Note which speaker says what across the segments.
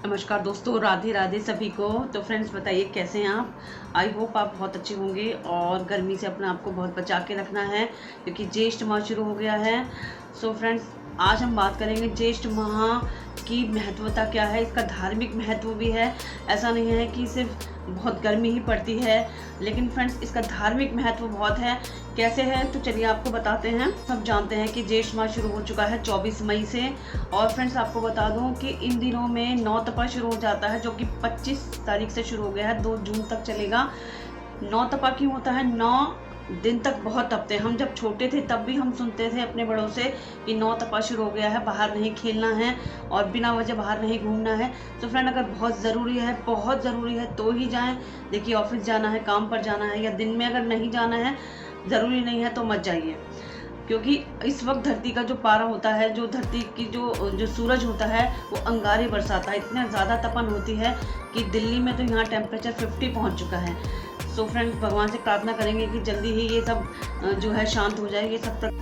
Speaker 1: नमस्कार दोस्तों, राधे राधे सभी को। तो फ्रेंड्स बताइए कैसे हैं आप। आई होप आप बहुत अच्छे होंगे और गर्मी से अपने आप को बहुत बचा के रखना है क्योंकि ज्येष्ठ माह शुरू हो गया है। सो फ्रेंड्स आज हम बात करेंगे ज्येष्ठ माह की महत्वता क्या है। इसका धार्मिक महत्व भी है, ऐसा नहीं है कि सिर्फ बहुत गर्मी ही पड़ती है, लेकिन फ्रेंड्स इसका धार्मिक महत्व बहुत है। कैसे है तो चलिए आपको बताते हैं। सब जानते हैं कि ज्येष्ठ माह शुरू हो चुका है 24 मई से। और फ्रेंड्स आपको बता दूं कि इन दिनों में नौतपा शुरू हो जाता है जो कि 25 तारीख से शुरू हो गया है, 2 जून तक चलेगा। नौतपा क्यों होता है? 9 दिन तक बहुत तपते हैं। हम जब छोटे थे तब भी हम सुनते थे अपने बड़ों से कि नौतपा शुरू हो गया है, बाहर नहीं खेलना है और बिना वजह बाहर नहीं घूमना है। तो फ्रेंड अगर बहुत ज़रूरी है तो ही जाएं। देखिए ऑफिस जाना है, काम पर जाना है, या दिन में अगर नहीं जाना है, ज़रूरी नहीं है तो मत जाइए। क्योंकि इस वक्त धरती का जो पारा होता है, जो धरती की जो सूरज होता है वो अंगारे बरसाता है। इतना ज़्यादा तपन होती है कि दिल्ली में तो यहाँ टेम्परेचर 50 पहुँच चुका है। सो फ्रेंड्स भगवान से प्रार्थना करेंगे कि जल्दी ही ये सब जो है शांत हो जाए ये सब तक।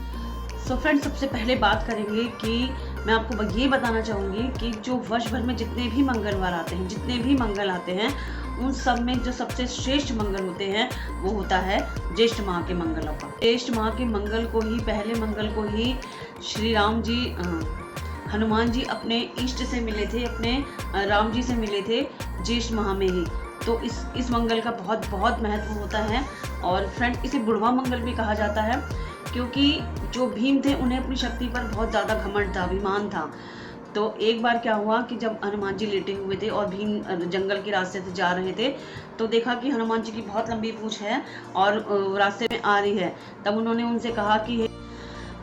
Speaker 1: सो फ्रेंड्स सबसे पहले बात करेंगे कि मैं आपको ये बताना चाहूँगी कि जो वर्ष भर में जितने भी मंगलवार आते हैं, जितने भी मंगल आते हैं, उन सब में जो सबसे श्रेष्ठ मंगल होते हैं वो होता है ज्येष्ठ माह के मंगलों का। ज्येष्ठ माह के मंगल को ही, पहले मंगल को ही श्री राम जी हनुमान जी अपने इष्ट से मिले थे, अपने राम जी से मिले थे ज्येष्ठ माह में ही। तो इस मंगल का बहुत बहुत महत्व होता है। और फ्रेंड इसे बुढ़वा मंगल भी कहा जाता है क्योंकि जो भीम थे उन्हें अपनी शक्ति पर बहुत ज़्यादा घमंड था, अभिमान था। तो एक बार क्या हुआ कि जब हनुमान जी लेटे हुए थे और भीम जंगल के रास्ते से जा रहे थे तो देखा कि हनुमान जी की बहुत लंबी पूंछ है और रास्ते में आ रही है। तब उन्होंने उनसे कहा कि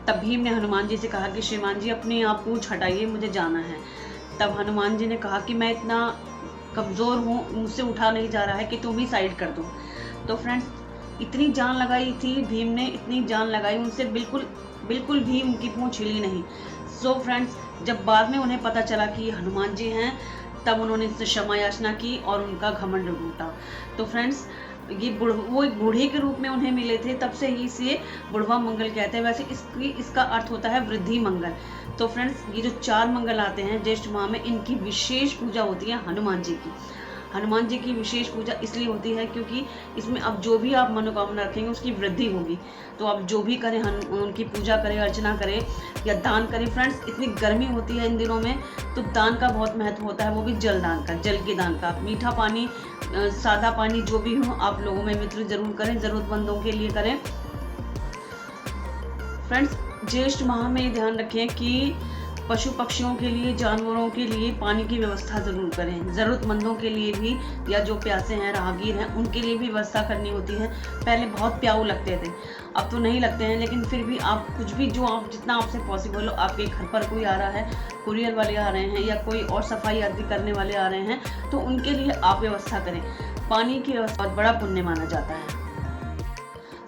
Speaker 1: तब भीम ने हनुमान जी से कहा कि श्रीमान जी अपने आप पूंछ हटाइए, मुझे जाना है। तब हनुमान जी ने कहा कि मैं इतना कमज़ोर हूँ, मुझसे उठा नहीं जा रहा है कि तुम ही साइड कर दो। तो फ्रेंड्स इतनी जान लगाई थी भीम ने, इतनी जान लगाई उनसे, बिल्कुल भी उनकी पूंछ हिली नहीं। सो फ्रेंड्स जब बाद में उन्हें पता चला कि हनुमान जी हैं तब उन्होंने इससे क्षमा याचना की और उनका घमंड टूटा। तो फ्रेंड्स ये वो एक बूढ़े के रूप में उन्हें मिले थे, तब से ही इसे बुढ़वा मंगल कहते हैं। वैसे इसका अर्थ होता है वृद्धि मंगल। तो फ्रेंड्स ये जो 4 मंगल आते हैं ज्येष्ठ माह में, इनकी विशेष पूजा होती है हनुमान जी की। हनुमान जी की विशेष पूजा इसलिए होती है क्योंकि इसमें अब जो भी आप मनोकामना रखेंगे उसकी वृद्धि होगी। तो आप जो भी करें, उनकी पूजा करें, अर्चना करें या दान करें। फ्रेंड्स इतनी गर्मी होती है इन दिनों में तो दान का बहुत महत्व होता है, वो भी जल दान का, जल के दान का। मीठा पानी, सादा पानी, जो भी हो आप लोगों में मित्र जरूर करें, ज़रूरतमंदों के लिए करें। फ्रेंड्स ज्येष्ठ माह में ध्यान रखें कि पशु पक्षियों के लिए, जानवरों के लिए पानी की व्यवस्था ज़रूर करें। ज़रूरतमंदों के लिए भी, या जो प्यासे हैं, राहगीर हैं, उनके लिए भी व्यवस्था करनी होती है। पहले बहुत प्याऊ लगते थे, अब तो नहीं लगते हैं, लेकिन फिर भी आप कुछ भी जो आप जितना आपसे पॉसिबल हो, आपके घर पर कोई आ रहा है, कुरियर वाले आ रहे हैं या कोई और सफाई आदि करने वाले आ रहे हैं, तो उनके लिए आप व्यवस्था करें। पानी की व्यवस्था बहुत बड़ा पुण्य माना जाता है।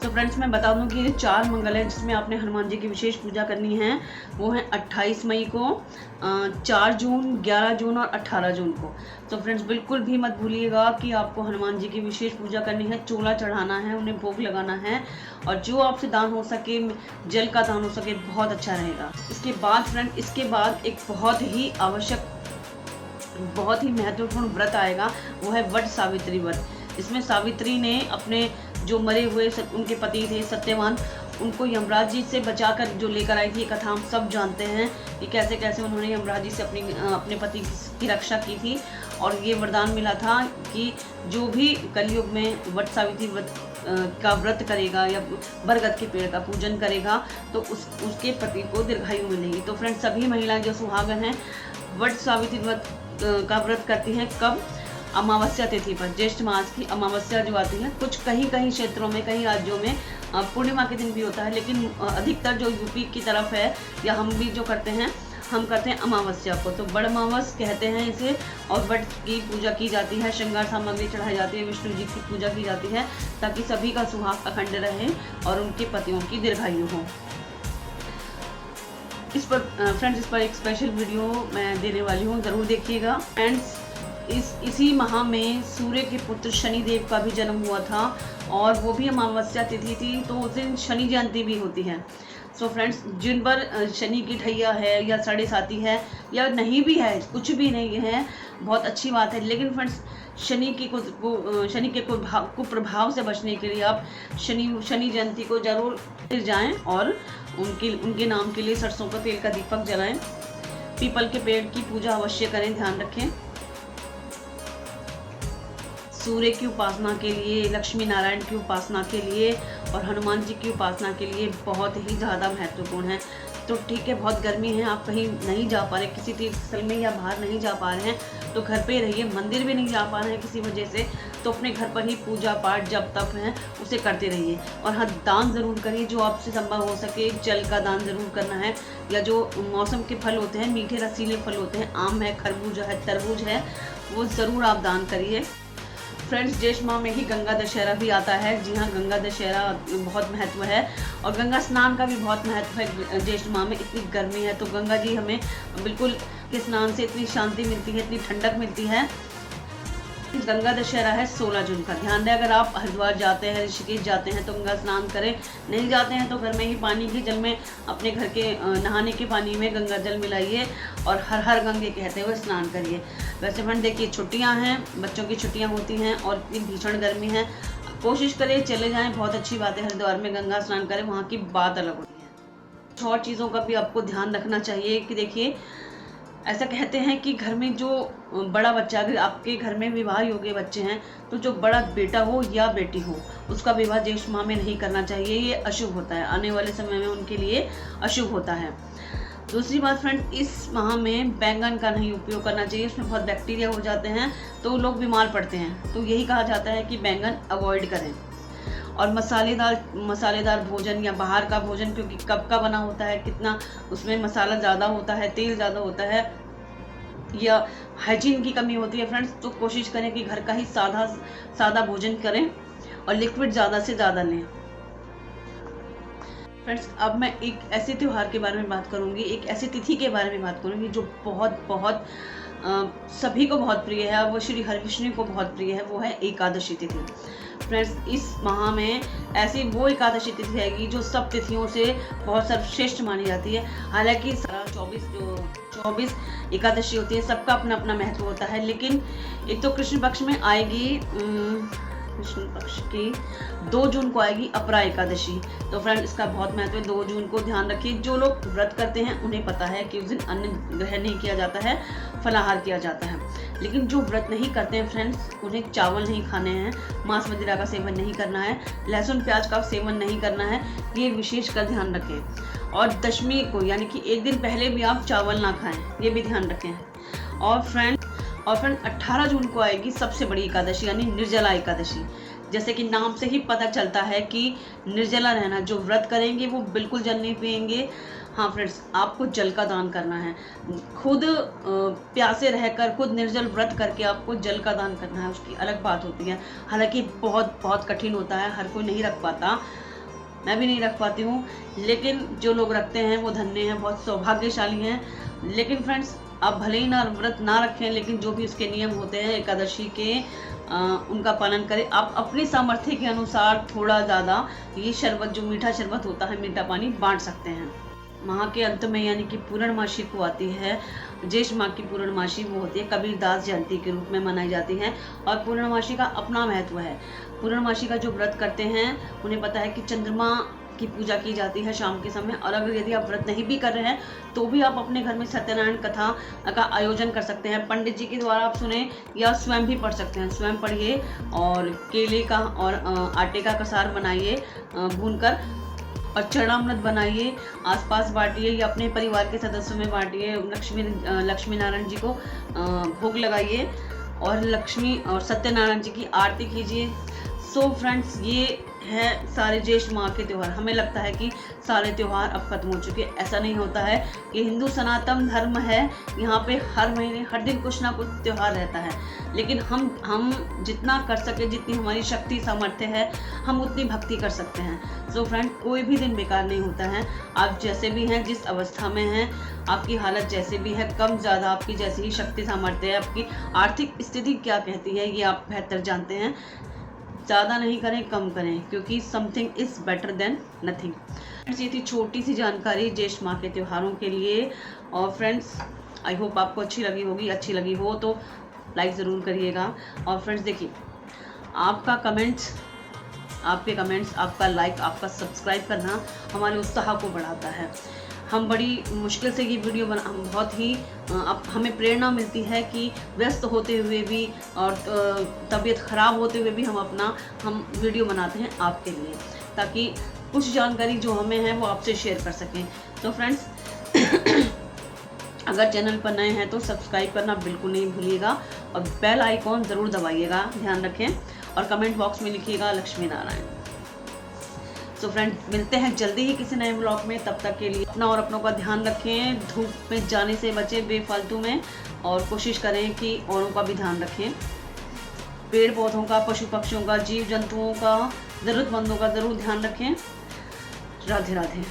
Speaker 1: तो फ्रेंड्स मैं बता दूं कि ये 4 मंगल है जिसमें आपने हनुमान जी की विशेष पूजा करनी है। वो है 28 मई को, 4 जून, 11 जून और 18 जून को। तो फ्रेंड्स बिल्कुल भी मत भूलिएगा कि आपको हनुमान जी की विशेष पूजा करनी है, चोला चढ़ाना है, उन्हें भोग लगाना है, और जो आपसे दान हो सके, जल का दान हो सके, बहुत अच्छा रहेगा। इसके बाद एक बहुत ही आवश्यक, बहुत ही महत्वपूर्ण व्रत आएगा, वो है वट सावित्री व्रत। इसमें सावित्री ने अपने जो मरे हुए उनके पति थे सत्यवान, उनको यमराज जी से बचाकर जो लेकर आई थी। ये कथा हम सब जानते हैं कि कैसे कैसे उन्होंने यमराज जी से अपने पति की रक्षा की थी। और ये वरदान मिला था कि जो भी कलयुग में वट सावित्री व्रत का व्रत करेगा या बरगद के पेड़ का पूजन करेगा तो उसके पति को दीर्घायु मिलेगी। तो फ्रेंड्स सभी महिलाएं जो सुहागन हैं वट सावित्री व्रत का व्रत करती हैं। कब? अमावस्या तिथि पर, ज्येष्ठ मास की अमावस्या जो आती है। कुछ कहीं क्षेत्रों में, कहीं राज्यों में पूर्णिमा के दिन भी होता है, लेकिन अधिकतर जो यूपी की तरफ है या हम भी जो करते हैं, हम करते हैं अमावस्या को। तो बड़ अमावस कहते हैं इसे। और वट की पूजा की जाती है, श्रृंगार सामग्री चढ़ाई जाती है, विष्णु जी की पूजा की जाती है ताकि सभी का सुहाग अखंड रहे और उनके पतियों की दीर्घायु हो। इस पर एक स्पेशल वीडियो मैं देने वाली हूँ, ज़रूर देखिएगा। फ्रेंड्स इसी माह में सूर्य के पुत्र शनि देव का भी जन्म हुआ था और वो भी अमावस्या तिथि थी, तो उस दिन शनि जयंती भी होती है। सो फ्रेंड्स, जिन पर शनि की ढैया है या साढ़े साती है या नहीं भी है, कुछ भी नहीं है, बहुत अच्छी बात है। लेकिन फ्रेंड्स, शनि के कुप्रभाव से बचने के लिए आप शनि जयंती को जरूर जाएं और उनके नाम के लिए सरसों का तेल का दीपक जलाएं। पीपल के पेड़ की पूजा अवश्य करें, ध्यान रखें। सूर्य की उपासना के लिए, लक्ष्मी नारायण की उपासना के लिए और हनुमान जी की उपासना के लिए बहुत ही ज़्यादा महत्वपूर्ण है। तो ठीक है, बहुत गर्मी है, आप कहीं नहीं जा पा रहे, किसी तीर्थ स्थल में या बाहर नहीं जा पा रहे हैं तो घर पे रहिए। मंदिर भी नहीं जा पा रहे हैं किसी वजह से, तो अपने घर पर ही पूजा पाठ जब तप है उसे करते रहिए। और हाँ, दान ज़रूर करिए, जो आपसे संभव हो सके। जल का दान ज़रूर करना है, या जो मौसम के फल होते हैं, मीठे रसीले फल होते हैं, आम है, खरबूजा है, तरबूज है, वो ज़रूर आप दान करिए। फ्रेंड्स, ज्येष्ठ माह में ही गंगा दशहरा भी आता है। जी हाँ, गंगा दशहरा बहुत महत्व है और गंगा स्नान का भी बहुत महत्व है। ज्येष्ठ माह में इतनी गर्मी है तो गंगा जी हमें बिल्कुल के स्नान से इतनी शांति मिलती है, इतनी ठंडक मिलती है। गंगा दशहरा है 16 जून का। ध्यान दें, अगर आप हरिद्वार जाते हैं, ऋषिकेश जाते हैं तो गंगा स्नान करें, नहीं जाते हैं तो घर में ही पानी के जल में, अपने घर के नहाने के पानी में गंगा जल मिलाइए और हर हर गंगे कहते हुए स्नान करिए। वैसे फ्रेंड देखिए, छुट्टियां हैं, बच्चों की छुट्टियां होती हैं और इतनी भीषण गर्मी है, कोशिश करें चले जाएँ, बहुत अच्छी बात है, हरिद्वार में गंगा स्नान करें, वहाँ की बात अलग होती है। कुछ और चीज़ों का भी आपको ध्यान रखना चाहिए कि देखिए, ऐसा कहते हैं कि घर में जो बड़ा बच्चा, अगर आपके घर में विवाह योग्य बच्चे हैं तो जो बड़ा बेटा हो या बेटी हो, उसका विवाह ज्येष्ठ माह में नहीं करना चाहिए, ये अशुभ होता है, आने वाले समय में उनके लिए अशुभ होता है। दूसरी बात फ्रेंड, इस माह में बैंगन का नहीं उपयोग करना चाहिए, उसमें बहुत बैक्टीरिया हो जाते हैं तो लोग बीमार पड़ते हैं, तो यही कहा जाता है कि बैंगन अवॉइड करें। और मसालेदार भोजन या बाहर का भोजन, क्योंकि कब का बना होता है, कितना उसमें मसाला ज़्यादा होता है, तेल ज़्यादा होता है या हाइजीन की कमी होती है फ्रेंड्स, तो कोशिश करें कि घर का ही सादा भोजन करें और लिक्विड ज़्यादा से ज़्यादा लें। फ्रेंड्स, अब मैं एक ऐसे त्यौहार के बारे में बात करूंगी, एक ऐसी तिथि के बारे में बात करूंगी जो बहुत सभी को बहुत प्रिय है, वो श्री हरिविष्णु को बहुत प्रिय है, वो है एकादशी तिथि। फ्रेंड्स, इस माह में ऐसी वो एकादशी तिथि आएगी जो सब तिथियों से बहुत सर्वश्रेष्ठ मानी जाती है। हालांकि 24 एकादशी होती है, सबका अपना अपना महत्व होता है, लेकिन एक तो कृष्ण पक्ष में आएगी, कृष्ण पक्ष की 2 जून को आएगी अपरा एकादशी। तो फ्रेंड, इसका बहुत महत्व है, 2 जून को ध्यान रखिए। जो लोग व्रत करते हैं उन्हें पता है कि उस दिन अन्न ग्रहण नहीं किया जाता है, फलाहार किया जाता है। लेकिन जो व्रत नहीं करते हैं फ्रेंड्स, उन्हें चावल नहीं खाने हैं, मांस मदिरा का सेवन नहीं करना है, लहसुन प्याज का सेवन नहीं करना है, ये विशेष कर ध्यान रखें। और दशमी को, यानी कि एक दिन पहले भी आप चावल ना खाएं, ये भी ध्यान रखें। और फ्रेंड 18 जून को आएगी सबसे बड़ी एकादशी, यानी निर्जला एकादशी। जैसे कि नाम से ही पता चलता है कि निर्जला रहना, जो व्रत करेंगे वो बिल्कुल जल नहीं पिएंगे। हाँ फ्रेंड्स, आपको जल का दान करना है, खुद प्यासे रहकर, खुद निर्जल व्रत करके आपको जल का दान करना है, उसकी अलग बात होती है। हालांकि बहुत कठिन होता है, हर कोई नहीं रख पाता, मैं भी नहीं रख पाती हूँ, लेकिन जो लोग रखते हैं वो धन्य हैं, बहुत सौभाग्यशाली हैं। लेकिन फ्रेंड्स, आप भले ही ना व्रत ना रखें, लेकिन जो भी उसके नियम होते हैं एकादशी के, उनका पालन करें। आप अपनी सामर्थ्य के अनुसार थोड़ा ज़्यादा ये शरबत, जो मीठा शरबत होता है, मीठा पानी बांट सकते हैं। माह के अंत में, यानी कि पूर्णमासी को आती है, ज्येष्ठ माह की पूर्णमासी वो होती है, कबीरदास जयंती के रूप में मनाई जाती है। और पूर्णमासी का अपना महत्व है। पूर्णमासी का जो व्रत करते हैं उन्हें पता है कि चंद्रमा की पूजा की जाती है शाम के समय। और अगर यदि आप व्रत नहीं भी कर रहे हैं तो भी आप अपने घर में सत्यनारायण कथा का आयोजन कर सकते हैं, पंडित जी के द्वारा आप सुने या स्वयं भी पढ़ सकते हैं। स्वयं पढ़िए और केले का और आटे का कसार बनाइए भूनकर, और चरणामृत बनाइए, आसपास बांटिए या अपने परिवार के सदस्यों में बांटिए। लक्ष्मी नारायण जी को भोग लगाइए और लक्ष्मी और सत्यनारायण जी की आरती कीजिए। सो फ्रेंड्स, ये है सारे ज्येष्ठ माह के त्यौहार। हमें लगता है कि सारे त्यौहार अब खत्म हो चुके हैं, ऐसा नहीं होता है। ये हिंदू सनातन धर्म है, यहाँ पे हर महीने हर दिन कुछ ना कुछ त्यौहार रहता है। लेकिन हम जितना कर सके, जितनी हमारी शक्ति सामर्थ्य है, हम उतनी भक्ति कर सकते हैं। सो फ्रेंड, कोई भी दिन बेकार नहीं होता है। आप जैसे भी हैं, जिस अवस्था में हैं, आपकी हालत जैसे भी है, कम ज़्यादा आपकी जैसी ही शक्ति सामर्थ्य है, आपकी आर्थिक स्थिति क्या कहती है, ये आप बेहतर जानते हैं। ज़्यादा नहीं करें, कम करें, क्योंकि something is better than nothing. Friends, ये थी छोटी सी जानकारी ज्येष्ठ माह के त्योहारों के लिए। और फ्रेंड्स, आई होप आपको अच्छी लगी होगी। अच्छी लगी हो तो लाइक ज़रूर करिएगा। और फ्रेंड्स देखिए, आपका कमेंट्स, आपके कमेंट्स, आपका लाइक, आपका सब्सक्राइब करना हमारे उत्साह को बढ़ाता है। हम बड़ी मुश्किल से ये वीडियो हम बहुत ही अब हमें प्रेरणा मिलती है कि व्यस्त होते हुए भी और तबीयत ख़राब होते हुए भी हम वीडियो बनाते हैं आपके लिए, ताकि कुछ जानकारी जो हमें है वो आपसे शेयर कर सकें। तो फ्रेंड्स, अगर चैनल पर नए हैं तो सब्सक्राइब करना बिल्कुल नहीं भूलिएगा और बेल आइकॉन ज़रूर दबाइएगा, ध्यान रखें। और कमेंट बॉक्स में लिखिएगा लक्ष्मी नारायण। तो फ्रेंड्स, मिलते हैं जल्दी ही किसी नए ब्लॉग में। तब तक के लिए अपना और अपनों का ध्यान रखें, धूप में जाने से बचें बेफालतू में, और कोशिश करें कि औरों का भी ध्यान रखें। पेड़ पौधों का, पशु पक्षियों का, जीव जंतुओं का, ज़रूरतमंदों का ज़रूर ध्यान रखें। राधे राधे।